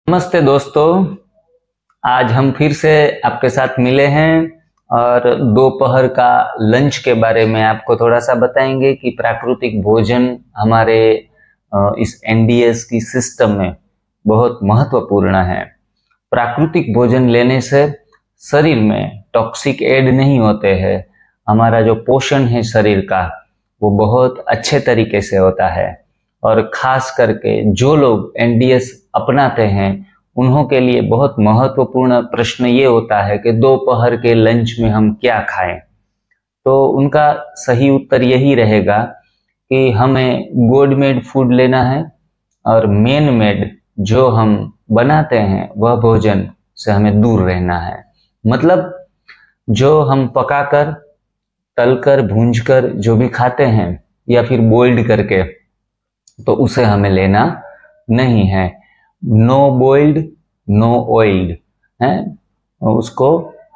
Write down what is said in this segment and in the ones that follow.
नमस्ते दोस्तों, आज हम फिर से आपके साथ मिले हैं और दोपहर का लंच के बारे में आपको थोड़ा सा बताएंगे कि प्राकृतिक भोजन हमारे इस एनडीएस की सिस्टम में बहुत महत्वपूर्ण है। प्राकृतिक भोजन लेने से शरीर में टॉक्सिक ऐड नहीं होते हैं। हमारा जो पोषण है शरीर का वो बहुत अच्छे तरीके से होता है और खास करके जो लोग एनडीएस अपनाते हैं उन्हों के लिए बहुत महत्वपूर्ण प्रश्न ये होता है कि दोपहर के लंच में हम क्या खाएं। तो उनका सही उत्तर यही रहेगा कि हमें गॉड मेड फूड लेना है और मैन मेड जो हम बनाते हैं वह भोजन से हमें दूर रहना है। मतलब जो हम पकाकर, तलकर, भूंजकर जो भी खाते हैं या फिर बॉइल्ड करके, तो उसे हमें लेना नहीं है। नो बॉइल्ड नो ऑयल्ड है, उसको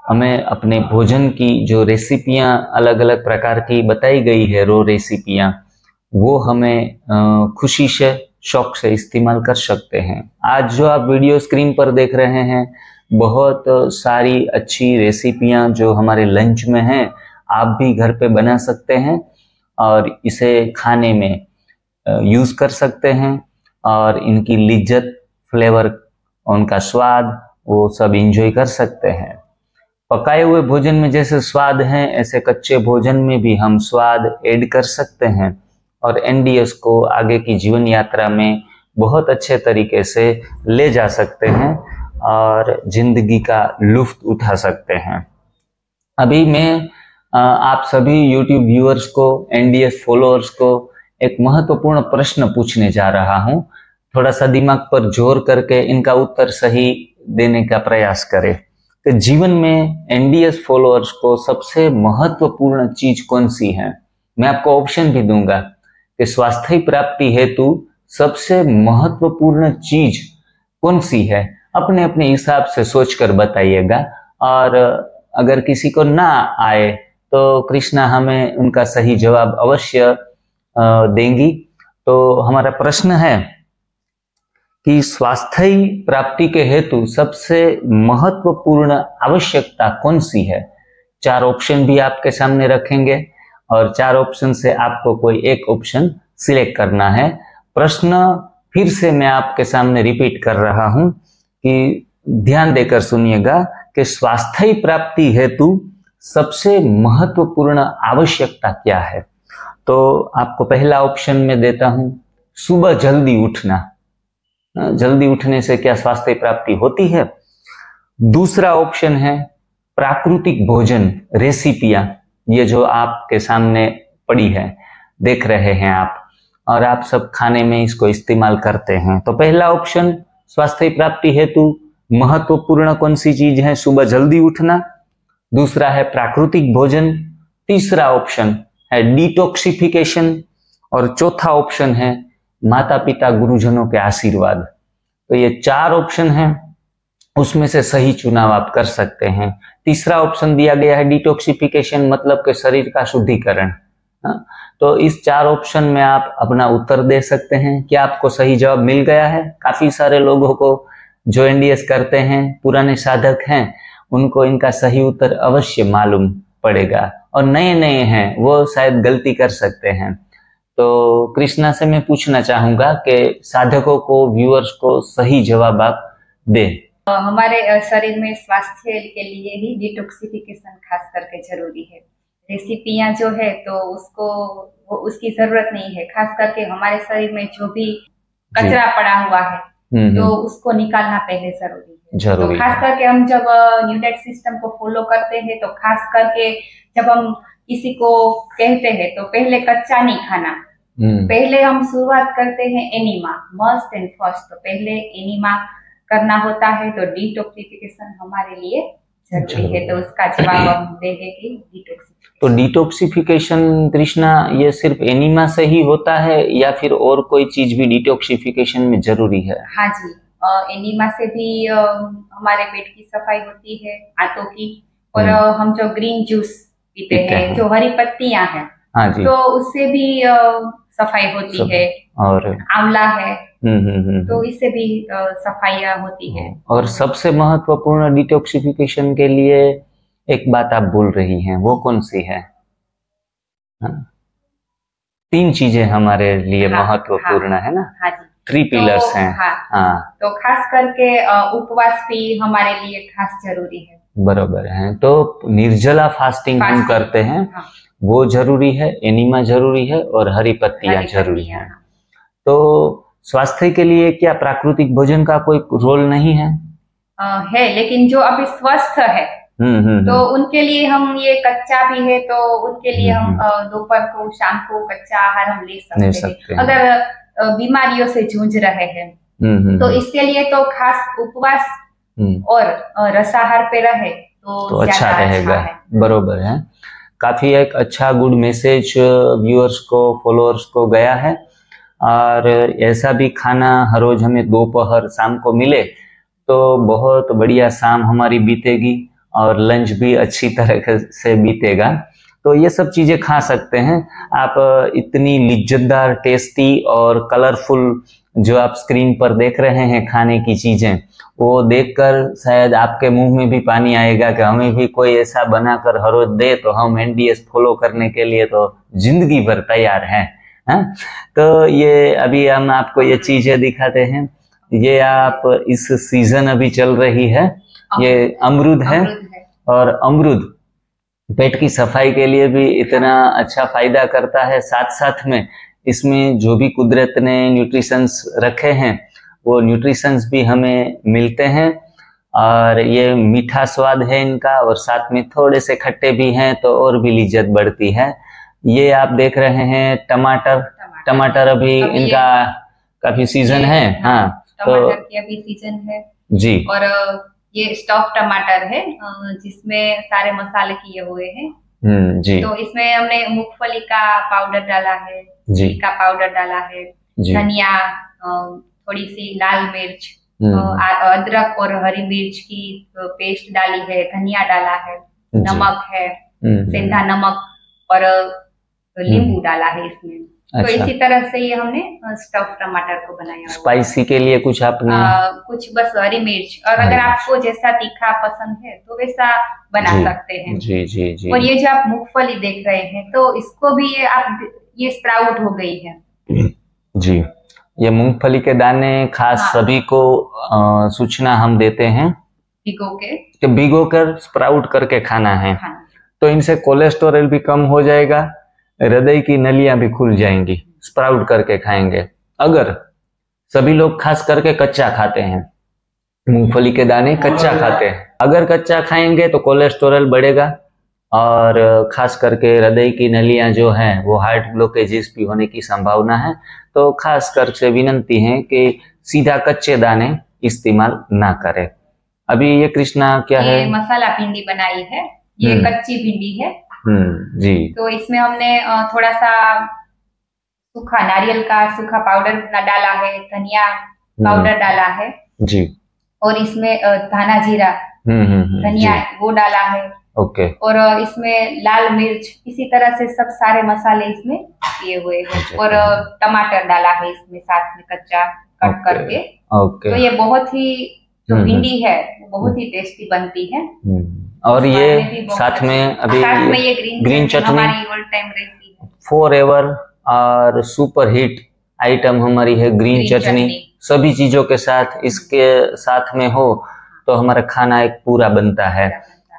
हमें अपने भोजन की जो रेसिपियां अलग अलग प्रकार की बताई गई है, रो रेसिपियां, वो हमें खुशी से, शौक से इस्तेमाल कर सकते हैं। आज जो आप वीडियो स्क्रीन पर देख रहे हैं बहुत सारी अच्छी रेसिपियां जो हमारे लंच में हैं, आप भी घर पे बना सकते हैं और इसे खाने में यूज कर सकते हैं और इनकी लिज्जत, फ्लेवर, उनका स्वाद वो सब एंजॉय कर सकते हैं। पकाए हुए भोजन में जैसे स्वाद है, ऐसे कच्चे भोजन में भी हम स्वाद ऐड कर सकते हैं और एनडीएस को आगे की जीवन यात्रा में बहुत अच्छे तरीके से ले जा सकते हैं और जिंदगी का लुत्फ उठा सकते हैं। अभी मैं आप सभी यूट्यूब व्यूअर्स को, एनडीएस फॉलोअर्स को एक महत्वपूर्ण प्रश्न पूछने जा रहा हूं। थोड़ा सा दिमाग पर जोर करके इनका उत्तर सही देने का प्रयास करें कि जीवन में एनडीएस फॉलोअर्स को सबसे महत्वपूर्ण चीज कौन सी है। मैं आपको ऑप्शन भी दूंगा कि स्वास्थ्य प्राप्ति हेतु सबसे महत्वपूर्ण चीज कौन सी है। अपने अपने हिसाब से सोचकर बताइएगा और अगर किसी को ना आए तो कृष्णा हमें उनका सही जवाब अवश्य देंगी। तो हमारा प्रश्न है कि स्वास्थ्य प्राप्ति के हेतु सबसे महत्वपूर्ण आवश्यकता कौन सी है। 4 ऑप्शन भी आपके सामने रखेंगे और 4 ऑप्शन से आपको कोई एक ऑप्शन सिलेक्ट करना है। प्रश्न फिर से मैं आपके सामने रिपीट कर रहा हूं कि ध्यान देकर सुनिएगा कि स्वास्थ्य प्राप्ति हेतु सबसे महत्वपूर्ण आवश्यकता क्या है। तो आपको पहला ऑप्शन में देता हूं, सुबह जल्दी उठना। जल्दी उठने से क्या स्वास्थ्य प्राप्ति होती है। दूसरा ऑप्शन है प्राकृतिक भोजन, रेसिपियां, ये जो आपके सामने पड़ी है, देख रहे हैं आप, और आप सब खाने में इसको इस्तेमाल करते हैं। तो पहला ऑप्शन स्वास्थ्य प्राप्ति हेतु महत्वपूर्ण कौन सी चीज है, सुबह जल्दी उठना। दूसरा है प्राकृतिक भोजन। तीसरा ऑप्शन है डिटॉक्सिफिकेशन और चौथा ऑप्शन है माता पिता गुरुजनों के आशीर्वाद। तो ये 4 ऑप्शन हैं, उसमें से सही चुनाव आप कर सकते हैं। तीसरा ऑप्शन दिया गया है डिटॉक्सिफिकेशन, मतलब के शरीर का शुद्धिकरण। तो इस 4 ऑप्शन में आप अपना उत्तर दे सकते हैं। क्या आपको सही जवाब मिल गया है? काफी सारे लोगों को जो एनडीएस करते हैं, पुराने साधक हैं, उनको इनका सही उत्तर अवश्य मालूम पड़ेगा और नए नए हैं वो शायद गलती कर सकते हैं। तो कृष्णा से मैं पूछना चाहूंगा कि साधकों को, व्यूअर्स को सही जवाब आप दें। हमारे शरीर में स्वास्थ्य के लिए ही डिटॉक्सिफिकेशन खास करके जरूरी है। रेसिपियां जो है तो उसकी जरूरत नहीं है। खास करके हमारे शरीर में जो भी कचरा पड़ा हुआ है तो उसको निकालना पहले जरूरी है। तो खास करके हम जब न्यूट्रिएंट सिस्टम को फॉलो करते हैं तो खास करके जब हम किसी को कहते हैं तो पहले कच्चा नहीं खाना, पहले हम शुरुआत करते हैं एनीमा, मस्ट एंड फर्स्ट। तो पहले एनीमा करना होता है, तो डिटॉक्सिफिकेशन हमारे लिए जरूरी है। तो उसका जवाब हम देंगे कि डिटॉक्सिफिकेशन। तो डिटॉक्सिफिकेशन कृष्णा ये सिर्फ एनीमा से ही होता है या फिर और कोई चीज भी डिटॉक्सिफिकेशन में जरूरी है? हाँ जी, एनीमा से भी हमारे पेट की सफाई होती है, आंतों की, और हम जो ग्रीन जूस पीते हैं, जो हरी पत्तियां हैं, हाँ जी, तो उससे भी सफाई होती है। और आंवला है, तो इससे भी सफाइयाँ होती है। और सबसे महत्वपूर्ण डिटॉक्सिफिकेशन के लिए एक बात आप बोल रही हैं, वो कौन सी है? हाँ, 3 चीजें हमारे लिए महत्वपूर्ण है ना? हाँ जी, 3 पिलर्स हैं। हाँ, तो खास करके उपवास भी हमारे लिए खास जरूरी है। बराबर है। तो निर्जला फास्टिंग हम करते हैं, वो जरूरी है, एनिमा जरूरी है और हरी पत्तियां जरूरी है। तो स्वास्थ्य के लिए क्या प्राकृतिक भोजन का कोई रोल नहीं है? है, लेकिन जो अभी स्वस्थ है तो उनके लिए हम ये कच्चा भी है, तो उनके लिए हम दोपहर को शाम को कच्चा आहार हम ले सकते हैं। अगर बीमारियों से जूझ रहे हैं तो इसके लिए तो खास उपवास और रसाहार पे रहे तो अच्छा रहेगा। बरोबर है। काफी एक अच्छा गुड मैसेज व्यूअर्स को, फॉलोअर्स को गया है। और ऐसा भी खाना हर रोज हमें दोपहर शाम को मिले तो बहुत बढ़िया शाम हमारी बीतेगी और लंच भी अच्छी तरह से बीतेगा। तो ये सब चीजें खा सकते हैं आप। इतनी लिज्जतदार, टेस्टी और कलरफुल जो आप स्क्रीन पर देख रहे हैं खाने की चीजें, वो देखकर शायद आपके मुंह में भी पानी आएगा कि हमें भी कोई ऐसा बनाकर हर रोज दे तो हम एनडीएस फॉलो करने के लिए तो जिंदगी भर तैयार हैं। तो ये अभी हम आपको ये चीजें दिखाते हैं। ये आप इस सीजन अभी चल रही है, ये अमरूद है। और अमरूद पेट की सफाई के लिए भी इतना अच्छा फायदा करता है। साथ साथ में इसमें जो भी कुदरत ने न्यूट्रिशंस रखे हैं वो न्यूट्रिशंस भी हमें मिलते हैं। और ये मीठा स्वाद है इनका और साथ में थोड़े से खट्टे भी हैं तो और भी लिज्जत बढ़ती है। ये आप देख रहे हैं टमाटर अभी इनका काफी सीजन है। हाँ, टमाटर की अभी सीजन है जी। और ये स्टफ टमाटर है जिसमें सारे मसाले किए हुए हैं जी। तो इसमें हमने मूंगफली का पाउडर डाला है, जी का पाउडर डाला है, धनिया, थोड़ी सी लाल मिर्च, अदरक और हरी मिर्च की पेस्ट डाली है, धनिया डाला है, नमक है, सेंधा नमक और नींबू डाला है इसमें। तो इसी तरह से ये हमने स्टफ टमाटर को बनाया। स्पाइसी के लिए कुछ आपने कुछ बस हरी मिर्च, और अगर आपको जैसा तीखा पसंद है तो वैसा बना सकते हैं। जी जी जी। और ये जो आप मूंगफली देख रहे हैं तो इसको भी ये स्प्राउट हो गई है जी। ये मूंगफली के दाने खास सभी को सूचना हम देते हैं भिगो कर स्प्राउट करके खाना है। तो इनसे कोलेस्टेरॉल भी कम हो जाएगा, हृदय की नलियां भी खुल जाएंगी स्प्राउट करके खाएंगे। अगर सभी लोग खास करके कच्चा खाते हैं, मूंगफली के दाने कच्चा खाते हैं, अगर कच्चा खाएंगे तो कोलेस्टेरॉल बढ़ेगा और खास करके हृदय की नलियां जो हैं वो हार्ट ब्लॉकेजेस भी होने की संभावना है। तो खास कर से विनंती है कि सीधा कच्चे दाने इस्तेमाल ना करें। अभी ये कृष्णा क्या है? मसाला भिंडी बनाई है, ये कच्ची भिंडी है जी। तो इसमें हमने थोड़ा सा सूखा नारियल का सूखा पाउडर डाला है, धनिया पाउडर डाला है जी। और इसमें धाना जीरा, धनिया वो डाला है। ओके। और इसमें लाल मिर्च, इसी तरह से सब सारे मसाले इसमें किए हुए हैं। और टमाटर डाला है इसमें साथ में कच्चा कट करके। ओके। तो ये बहुत ही जो भिंडी है बहुत ही टेस्टी बनती है। और ये साथ में अभी ये ग्रीन चटनी हमारी ऑल टाइम रहती है, फॉरएवर और सुपर हिट आइटम हमारी है ग्रीन चटनी। सभी चीजों के साथ इसके साथ में हो तो हमारा खाना एक पूरा बनता है।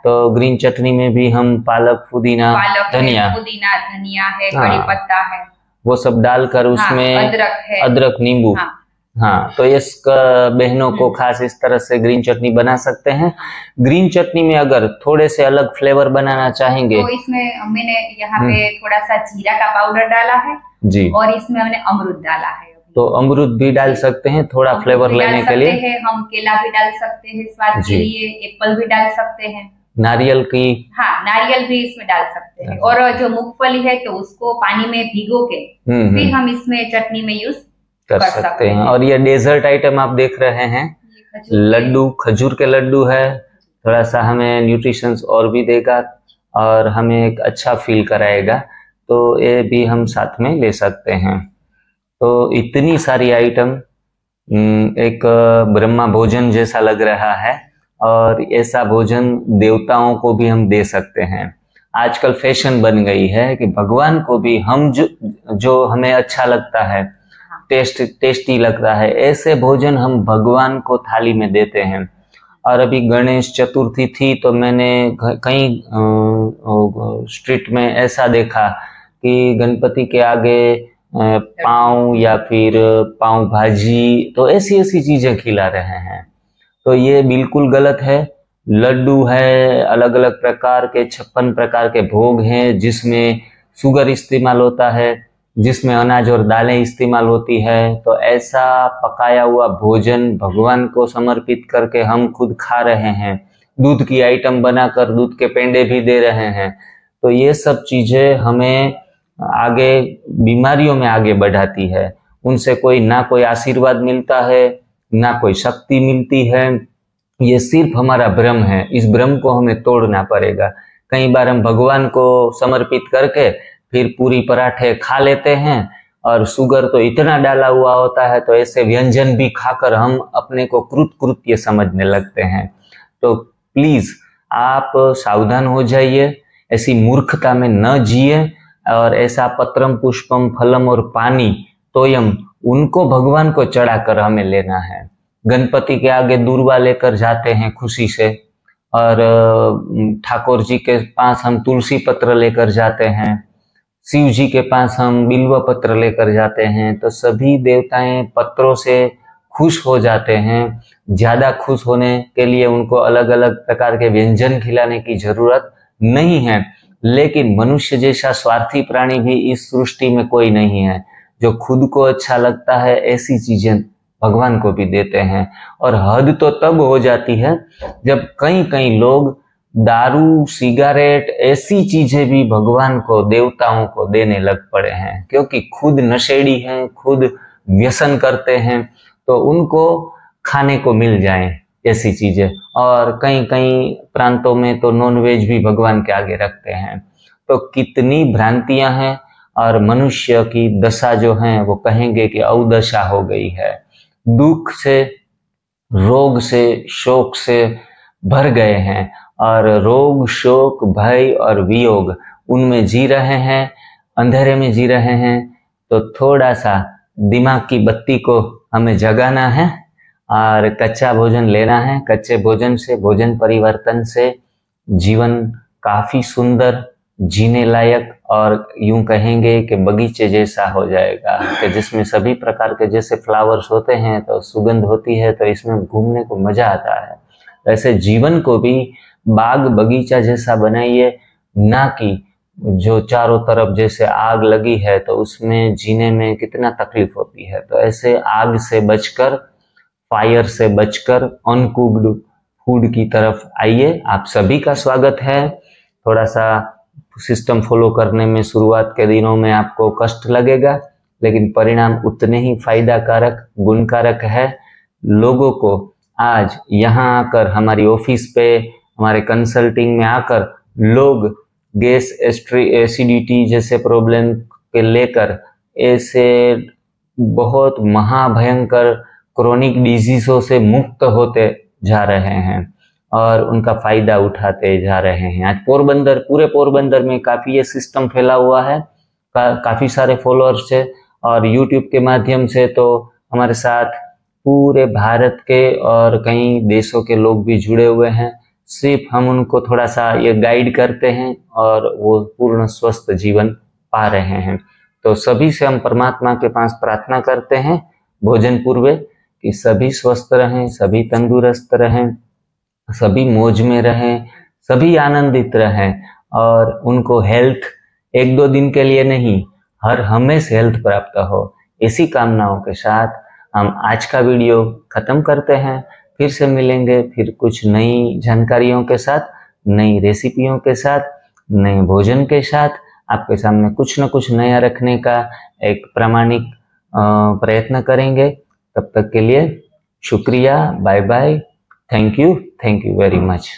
तो ग्रीन चटनी में भी हम पालक, पुदीना, धनिया है, कड़ी पत्ता है, वो सब डालकर उसमें अदरक, नींबू। हाँ, तो इस बहनों को खास इस तरह से ग्रीन चटनी बना सकते हैं। ग्रीन चटनी में अगर थोड़े से अलग फ्लेवर बनाना चाहेंगे तो इसमें मैंने यहाँ पे थोड़ा सा जीरा का पाउडर डाला है जी। और इसमें हमने अमरूद डाला है, तो अमरूद भी डाल सकते हैं थोड़ा फ्लेवर लेने के लिए। हम केला भी डाल सकते हैं स्वाद के लिए, एप्पल भी डाल सकते हैं, नारियल की, हाँ नारियल भी इसमें डाल सकते हैं। और जो मूंगफली है तो उसको पानी में भिगो के फिर हम इसमें चटनी में यूज कर सकते हैं। और ये डेजर्ट आइटम आप देख रहे हैं, लड्डू, खजूर के लड्डू है। थोड़ा सा हमें न्यूट्रिशंस और भी देगा और हमें एक अच्छा फील कराएगा, तो ये भी हम साथ में ले सकते हैं। तो इतनी सारी आइटम एक ब्रह्मा भोजन जैसा लग रहा है, और ऐसा भोजन देवताओं को भी हम दे सकते हैं। आजकल फैशन बन गई है कि भगवान को भी हम जो हमें अच्छा लगता है, टेस्टी लगता है, ऐसे भोजन हम भगवान को थाली में देते हैं। और अभी गणेश चतुर्थी थी तो मैंने कई स्ट्रीट में ऐसा देखा कि गणपति के आगे पाव या फिर पाव भाजी, तो ऐसी ऐसी चीजें खिला रहे हैं। तो ये बिल्कुल गलत है। लड्डू है, अलग अलग प्रकार के 56 प्रकार के भोग हैं जिसमें शुगर इस्तेमाल होता है, जिसमें अनाज और दालें इस्तेमाल होती है। तो ऐसा पकाया हुआ भोजन भगवान को समर्पित करके हम खुद खा रहे हैं, दूध की आइटम बनाकर दूध के पेंडे भी दे रहे हैं। तो ये सब चीजें हमें आगे बीमारियों में आगे बढ़ाती है। उनसे ना कोई आशीर्वाद मिलता है, ना कोई शक्ति मिलती है। ये सिर्फ हमारा भ्रम है, इस भ्रम को हमें तोड़ना पड़ेगा। कई बार हम भगवान को समर्पित करके फिर पूरी पराठे खा लेते हैं, और शुगर तो इतना डाला हुआ होता है, तो ऐसे व्यंजन भी खाकर हम अपने को कृत्य समझने लगते हैं। तो प्लीज आप सावधान हो जाइए, ऐसी मूर्खता में न जिए। और ऐसा पत्रम पुष्पम फलम और पानी तोयम, उनको भगवान को चढ़ाकर हमें लेना है। गणपति के आगे दूर्वा लेकर जाते हैं खुशी से, और ठाकुर जी के पास हम तुलसी पत्र लेकर जाते हैं, शिव जी के पास हम बिल्व पत्र लेकर जाते हैं। तो सभी देवताएं पत्रों से खुश हो जाते हैं। ज्यादा खुश होने के लिए उनको अलग अलग प्रकार के व्यंजन खिलाने की जरूरत नहीं है। लेकिन मनुष्य जैसा स्वार्थी प्राणी भी इस सृष्टि में कोई नहीं है। जो खुद को अच्छा लगता है ऐसी चीजें भगवान को भी देते हैं। और हद तो तब हो जाती है जब कई कई लोग दारू, सिगरेट, ऐसी चीजें भी भगवान को, देवताओं को देने लग पड़े हैं, क्योंकि खुद नशेड़ी हैं, खुद व्यसन करते हैं, तो उनको खाने को मिल जाए ऐसी चीजें। और कई कई प्रांतों में तो नॉनवेज भी भगवान के आगे रखते हैं। तो कितनी भ्रांतियां हैं, और मनुष्य की दशा जो है वो कहेंगे कि अवदशा हो गई है। दुख से, रोग से, शोक से भर गए हैं, और रोग, शोक, भय और वियोग उनमें जी रहे हैं, अंधेरे में जी रहे हैं। तो थोड़ा सा दिमाग की बत्ती को हमें जगाना है और कच्चा भोजन लेना है। कच्चे भोजन से, भोजन परिवर्तन से जीवन काफी सुंदर, जीने लायक, और यूं कहेंगे कि बगीचे जैसा हो जाएगा, कि जिसमें सभी प्रकार के जैसे फ्लावर्स होते हैं तो सुगंध होती है, तो इसमें घूमने को मजा आता है। वैसे जीवन को भी बाग बगीचा जैसा बनाइए, ना कि जो चारों तरफ जैसे आग लगी है तो उसमें जीने में कितना तकलीफ होती है। तो ऐसे आग से बचकर, फायर से बचकर अनकुक्ड फूड की तरफ आइए। आप सभी का स्वागत है। थोड़ा सा सिस्टम फॉलो करने में शुरुआत के दिनों में आपको कष्ट लगेगा, लेकिन परिणाम उतने ही फायदा कारक, गुणकारक है। लोगों को आज यहाँ आकर, हमारी ऑफिस पे, हमारे कंसल्टिंग में आकर लोग गैस, एसिडिटी जैसे प्रॉब्लम के लेकर ऐसे बहुत महाभयंकर क्रोनिक डिजीजों से मुक्त होते जा रहे हैं और उनका फायदा उठाते जा रहे हैं। आज पोरबंदर, पूरे पोरबंदर में काफी ये सिस्टम फैला हुआ है, काफी सारे फॉलोअर्स है, और यूट्यूब के माध्यम से तो हमारे साथ पूरे भारत के और कई देशों के लोग भी जुड़े हुए हैं। सिर्फ हम उनको थोड़ा सा ये गाइड करते हैं और वो पूर्ण स्वस्थ जीवन पा रहे हैं। तो सभी से हम परमात्मा के पास प्रार्थना करते हैं भोजन पूर्व कि सभी स्वस्थ रहें, सभी तंदुरुस्त रहें, सभी मौज में रहें, सभी आनंदित रहें, और उनको हेल्थ एक दो दिन के लिए नहीं, हर हमेशा हेल्थ प्राप्त हो। इसी कामनाओं के साथ हम आज का वीडियो खत्म करते हैं। फिर से मिलेंगे, फिर कुछ नई जानकारियों के साथ, नई रेसिपियों के साथ, नए भोजन के साथ आपके सामने कुछ न कुछ नया रखने का एक प्रामाणिक प्रयत्न करेंगे। तब तक के लिए शुक्रिया, bye bye, thank you very much.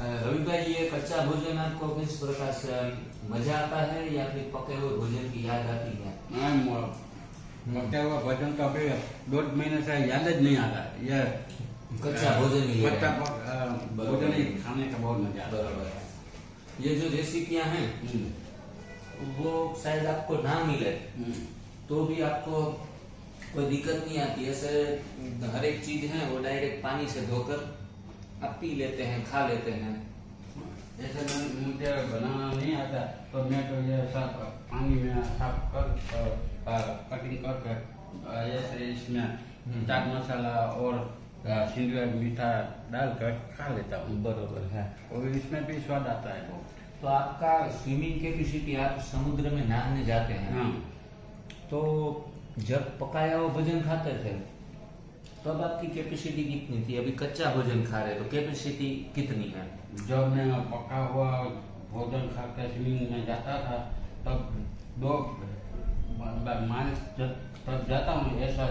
Ravi भाई, ये कच्चा भोजन भोजन आपको किस प्रकार से मजा आता है या फिर पके हुए भोजन की याद आती है? पका हुआ भोजन तो अभी 2 महीने से याद ही नहीं आता। ये कच्चा भोजन ही है। कच्चा भोजन ही खाने का बहुत मजा आता है। बराबर है। ये जो रेसिपियां हैं वो शायद आपको ना मिले तो भी आपको कोई दिक्कत नहीं आती। ऐसे हर एक चीज है वो डायरेक्ट पानी से धोकर आप पी लेते हैं, खा लेते हैं। जैसे मुझे बनाना नहीं आता तो मैं तो ये सब पानी में साफ कर कटिंग कर ऐसे इसमें चाट मसाला और सिंदूर मीठा डालकर खा लेता हूँ। बरोबर है। और इसमें भी स्वाद आता है बहुत। तो आपका स्विमिंग कैपेसिटी, आप समुद्र में नहाने जाते हैं हाँ। तो जब पकाया हुआ भोजन खाते थे तब आपकी कैपेसिटी कितनी थी? अभी कच्चा भोजन खा रहे तो कैपेसिटी कितनी है? जब मैं पका हुआ भोजन खाकर स्विमिंग में जाता था तब 2 माइल तक जाता हूँ। ऐसा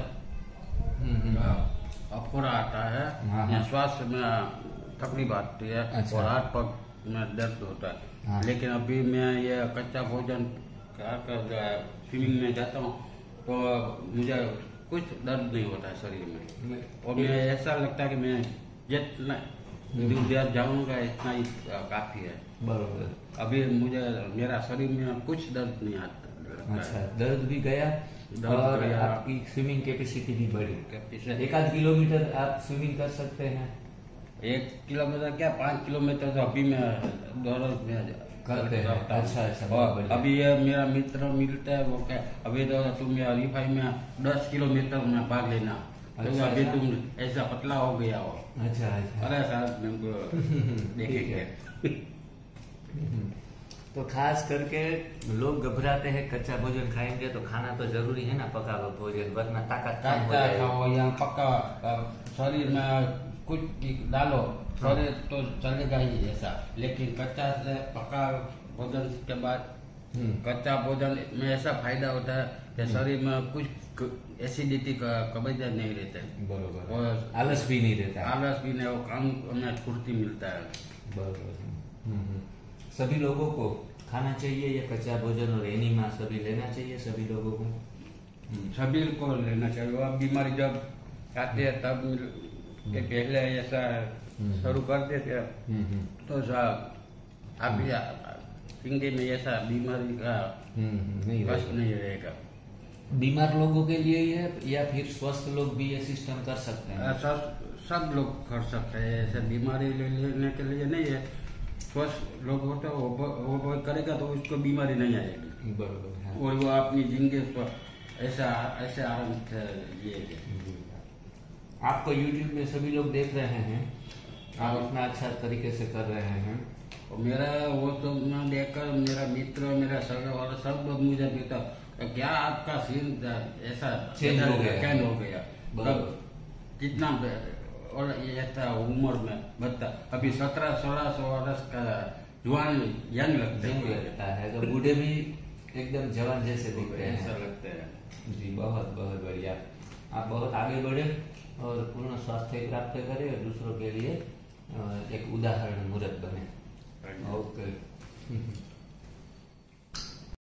अफोरा आता है। हाँ। श्वास में तकलीफ आती है। अच्छा। और हाथ पग में दर्द होता है। हाँ। लेकिन अभी मैं ये कच्चा भोजन खाकर स्विमिंग में जाता हूँ तो मुझे कुछ दर्द नहीं होता है शरीर में। और मैं ऐसा लगता है कि मैं जितना दूर जाऊंगा इतना ही काफी है। बरोबर। अभी मुझे मेरा शरीर में कुछ दर्द नहीं आता। अच्छा, दर्द भी गया और गया। आपकी स्विमिंग कैपेसिटी भी बढ़ी। कैपेसिटी 1-8 किलोमीटर आप स्विमिंग कर सकते हैं। 1 किलोमीटर क्या 5 किलोमीटर तो अभी मैं दौड़ में करते हैं। अच्छा अच्छा, बहुत और बढ़िया। अभी ये मेरा मित्र मिलता है वो क्या अभी तो तुम हरीफाई में 10 किलोमीटर में भाग लेना। तो अच्छा, अभी अच्छा। तुम ऐसा पतला हो गया हो। अच्छा अच्छा। अरे सर हमको देखेंगे। तो खास करके लोग घबराते हैं कच्चा भोजन खाएंगे तो खाना तो जरूरी है ना, पका हुआ भोजन, वरना ताकत कम हो कच्चा जाएगी। खाओ या पक्का शरीर में कुछ भी डालो शरीर तो चलेगा ही ऐसा। लेकिन कच्चा से पका भोजन के बाद कच्चा भोजन में ऐसा फायदा होता है कि शरीर में कुछ एसिडिटी का कब्जा नहीं रहता है। बरोबर। और आलस भी नहीं रहता है। आलस भी नहीं, वो काम में फुर्ती मिलता है। बरोबर। सभी लोगों को खाना चाहिए ये कच्चा भोजन और एनिमा सभी लेना चाहिए सभी लोगों को। सभी को लेना चाहिए। अब बीमारी जब आती है तब के पहले ऐसा शुरू कर देते हैं तो अभी जिंदगी में ऐसा बीमारी का नहीं कष्ट नहीं रहेगा। बीमार लोगों के लिए ही है या फिर स्वस्थ लोग भी ये सिस्टम कर सकते हैं? सब लोग कर सकते हैं। ऐसे बीमारी लेने के लिए नहीं है। स्वस्थ लोग होते वो करेगा तो उसको बीमारी नहीं आएगी। बरोबर है। और वो अपनी जिंदगी ऐसा ऐसे आराम से जिएगा। आपको YouTube में सभी लोग देख रहे हैं, आप इतना अच्छा तरीके से कर रहे हैं। और मेरा वो तो मैं देखकर मेरा मित्र मेरा सगा वाला सब लोग मुझे देता क्या आपका सीन ऐसा चेंज हो गया, चेंज हो गया। बराबर। कितना और ये था उम्र में बता अभी 17-16 वर्ष का जवान यंग लगता है तो बूढ़े भी एकदम जवान जैसे दिखते हैं, ऐसा लगता है। जी बहुत बहुत बढ़िया। आप बहुत आगे बढ़े और पूर्ण स्वास्थ्य प्राप्त करें और दूसरों के लिए एक उदाहरण मूर्त बने। ओके।